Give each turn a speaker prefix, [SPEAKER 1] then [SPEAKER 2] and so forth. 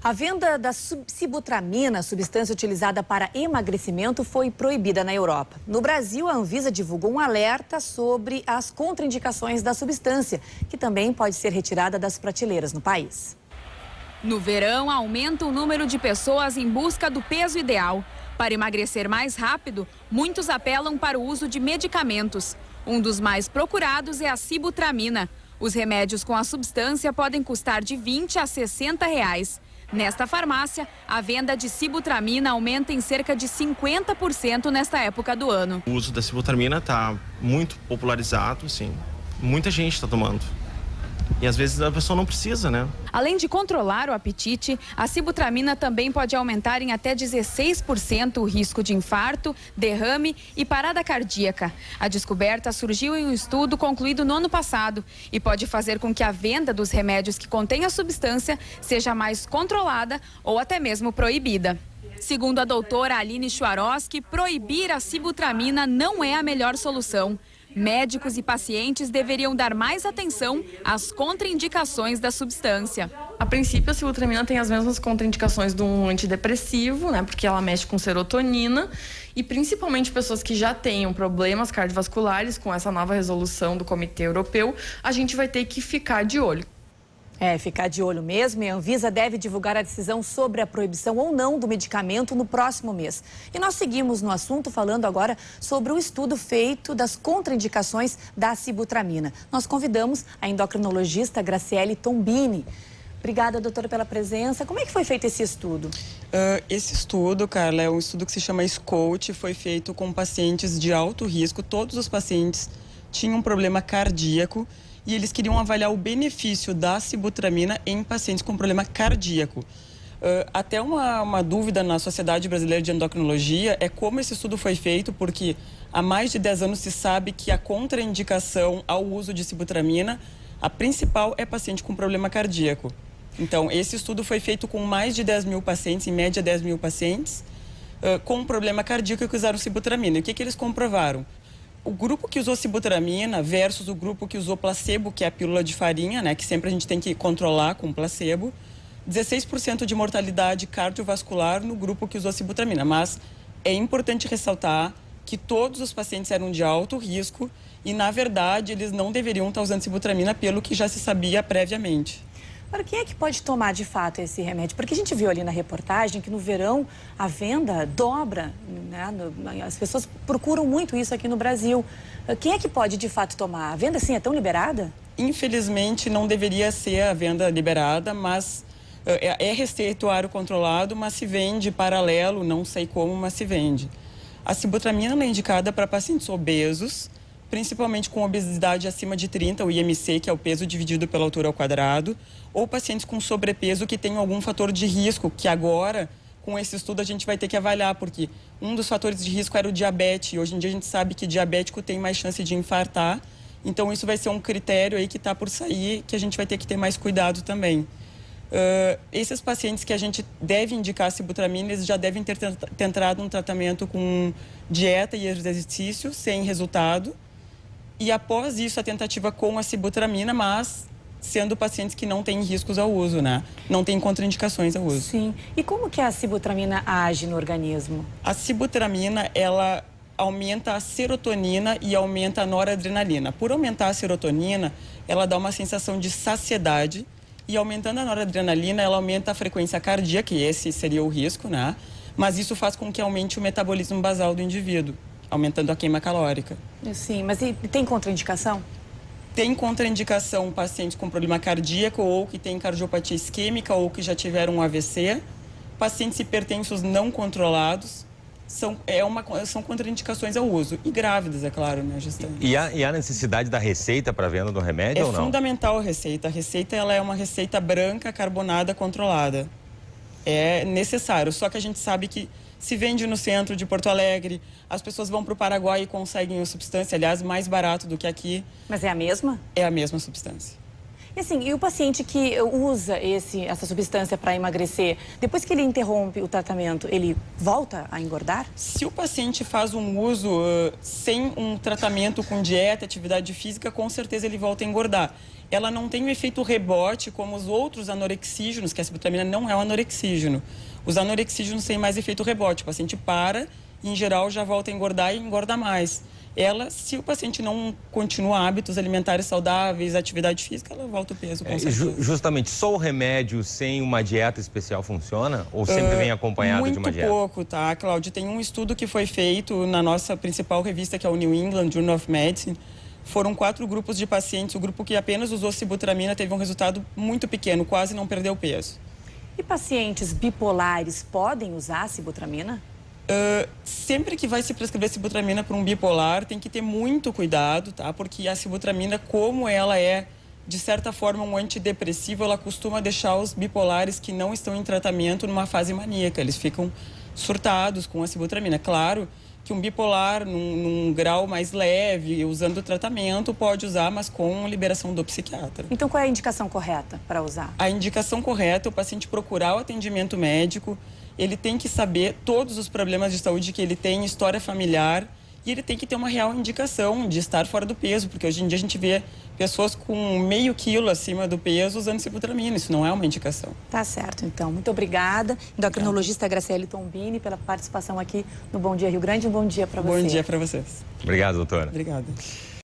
[SPEAKER 1] A venda da sibutramina, substância utilizada para emagrecimento, foi proibida na Europa. No Brasil, a Anvisa divulgou um alerta sobre as contraindicações da substância, que também pode ser retirada das prateleiras no país.
[SPEAKER 2] No verão, aumenta o número de pessoas em busca do peso ideal. Para emagrecer mais rápido, muitos apelam para o uso de medicamentos. Um dos mais procurados é a sibutramina. Os remédios com a substância podem custar de R$20 a R$60. Nesta farmácia, a venda de sibutramina aumenta em cerca de 50% nesta época do ano.
[SPEAKER 3] O uso da sibutramina está muito popularizado, sim. Muita gente está tomando. E às vezes a pessoa não precisa, né?
[SPEAKER 2] Além de controlar o apetite, a sibutramina também pode aumentar em até 16% o risco de infarto, derrame e parada cardíaca. A descoberta surgiu em um estudo concluído no ano passado e pode fazer com que a venda dos remédios que contêm a substância seja mais controlada ou até mesmo proibida. Segundo a doutora Aline Schwarowski, proibir a sibutramina não é a melhor solução. Médicos e pacientes deveriam dar mais atenção às contraindicações da substância.
[SPEAKER 4] A princípio, a sibutramina tem as mesmas contraindicações de um antidepressivo, né? Porque ela mexe com serotonina e principalmente pessoas que já tenham problemas cardiovasculares com essa nova resolução do Comitê Europeu, a gente vai ter que ficar de olho.
[SPEAKER 1] Ficar de olho mesmo, e a Anvisa deve divulgar a decisão sobre a proibição ou não do medicamento no próximo mês. E nós seguimos no assunto falando agora sobre o estudo feito das contraindicações da sibutramina. Nós convidamos a endocrinologista Graciele Tombini. Obrigada, doutora, pela presença. Como é que foi feito esse estudo?
[SPEAKER 5] Esse estudo, Carla, é um estudo que se chama SCOUT, foi feito com pacientes de alto risco. Todos os pacientes tinham um problema cardíaco e eles queriam avaliar o benefício da sibutramina em pacientes com problema cardíaco. Até uma dúvida na Sociedade Brasileira de Endocrinologia é como esse estudo foi feito, porque há mais de 10 anos se sabe que a contraindicação ao uso de sibutramina, a principal é paciente com problema cardíaco. Então, esse estudo foi feito com mais de 10 mil pacientes, em média 10 mil pacientes, com problema cardíaco que usaram sibutramina. E o que eles comprovaram? O grupo que usou sibutramina versus o grupo que usou placebo, que é a pílula de farinha, né, que sempre a gente tem que controlar com placebo, 16% de mortalidade cardiovascular no grupo que usou sibutramina. Mas é importante ressaltar que todos os pacientes eram de alto risco e, na verdade, eles não deveriam estar usando sibutramina pelo que já se sabia previamente.
[SPEAKER 1] Agora, quem é que pode tomar de fato esse remédio? Porque a gente viu ali na reportagem que no verão a venda dobra, né? As pessoas procuram muito isso aqui no Brasil. Quem é que pode de fato tomar? A venda, sim, é tão liberada?
[SPEAKER 5] Infelizmente, não deveria ser a venda liberada, mas é receituário controlado, mas se vende paralelo, não sei como, mas se vende. A sibutramina é indicada para pacientes obesos, principalmente com obesidade acima de 30, o IMC, que é o peso dividido pela altura ao quadrado, ou pacientes com sobrepeso que têm algum fator de risco, que agora, com esse estudo, a gente vai ter que avaliar, porque um dos fatores de risco era o diabetes, e hoje em dia a gente sabe que diabético tem mais chance de infartar, então isso vai ser um critério aí que está por sair, que a gente vai ter que ter mais cuidado também. Esses pacientes que a gente deve indicar sibutramina, eles já devem ter entrado num tratamento com dieta e exercício sem resultado, e após isso a tentativa com a sibutramina, mas sendo pacientes que não têm riscos ao uso, né? Não têm contraindicações ao uso.
[SPEAKER 1] Sim. E como que a sibutramina age no organismo?
[SPEAKER 5] A sibutramina, ela aumenta a serotonina e aumenta a noradrenalina. Por aumentar a serotonina, ela dá uma sensação de saciedade, e aumentando a noradrenalina, ela aumenta a frequência cardíaca, que esse seria o risco, né? Mas isso faz com que aumente o metabolismo basal do indivíduo, aumentando a queima calórica.
[SPEAKER 1] Sim, mas e tem contraindicação?
[SPEAKER 5] Tem contraindicação pacientes com problema cardíaco ou que têm cardiopatia isquêmica ou que já tiveram um AVC. Pacientes hipertensos não controlados são contraindicações ao uso. E grávidas, é claro, né, gestante.
[SPEAKER 6] E há necessidade da receita para venda do remédio ou não?
[SPEAKER 5] É fundamental a receita. A receita, ela é uma receita branca, carbonada, controlada. É necessário, só que a gente sabe que se vende no centro de Porto Alegre, as pessoas vão para o Paraguai e conseguem a substância, aliás, mais barato do que aqui.
[SPEAKER 1] Mas é a mesma?
[SPEAKER 5] É a mesma substância.
[SPEAKER 1] E assim, e o paciente que usa essa substância para emagrecer, depois que ele interrompe o tratamento, ele volta a engordar?
[SPEAKER 5] Se o paciente faz um uso sem um tratamento com dieta, atividade física, com certeza ele volta a engordar. ela não tem o efeito rebote como os outros anorexígenos, que a sibutramina não é um anorexígeno. Os anorexígenos têm mais efeito rebote. O paciente para e, em geral, já volta a engordar e engorda mais. Ela, se o paciente não continua hábitos alimentares saudáveis, atividade física, ela volta o peso, com certeza.
[SPEAKER 6] Justamente, só o remédio sem uma dieta especial funciona? Ou sempre vem acompanhado de uma dieta?
[SPEAKER 5] Muito pouco, tá, Cláudio? Tem um estudo que foi feito na nossa principal revista, que é o New England Journal of Medicine. Foram 4 grupos de pacientes. O grupo que apenas usou sibutramina teve um resultado muito pequeno, quase não perdeu peso.
[SPEAKER 1] E pacientes bipolares podem usar sibutramina?
[SPEAKER 5] Sempre que vai se prescrever sibutramina para um bipolar, tem que ter muito cuidado, tá? Porque a sibutramina, como ela é, de certa forma, um antidepressivo, ela costuma deixar os bipolares que não estão em tratamento numa fase maníaca. Eles ficam surtados com a sibutramina. Claro que um bipolar, num grau mais leve, usando o tratamento, pode usar, mas com liberação do psiquiatra.
[SPEAKER 1] Então, qual é a indicação correta para usar?
[SPEAKER 5] A indicação correta é o paciente procurar o atendimento médico. Ele tem que saber todos os problemas de saúde que ele tem, história familiar, e ele tem que ter uma real indicação de estar fora do peso, porque hoje em dia a gente vê pessoas com meio quilo acima do peso usando sibutramina. Isso não é uma indicação.
[SPEAKER 1] Tá certo, então. Muito obrigada, endocrinologista Graciele Tombini, pela participação aqui no Bom Dia Rio Grande. Um bom dia para você.
[SPEAKER 5] Bom dia para vocês.
[SPEAKER 6] Obrigado, doutora.
[SPEAKER 5] Obrigada.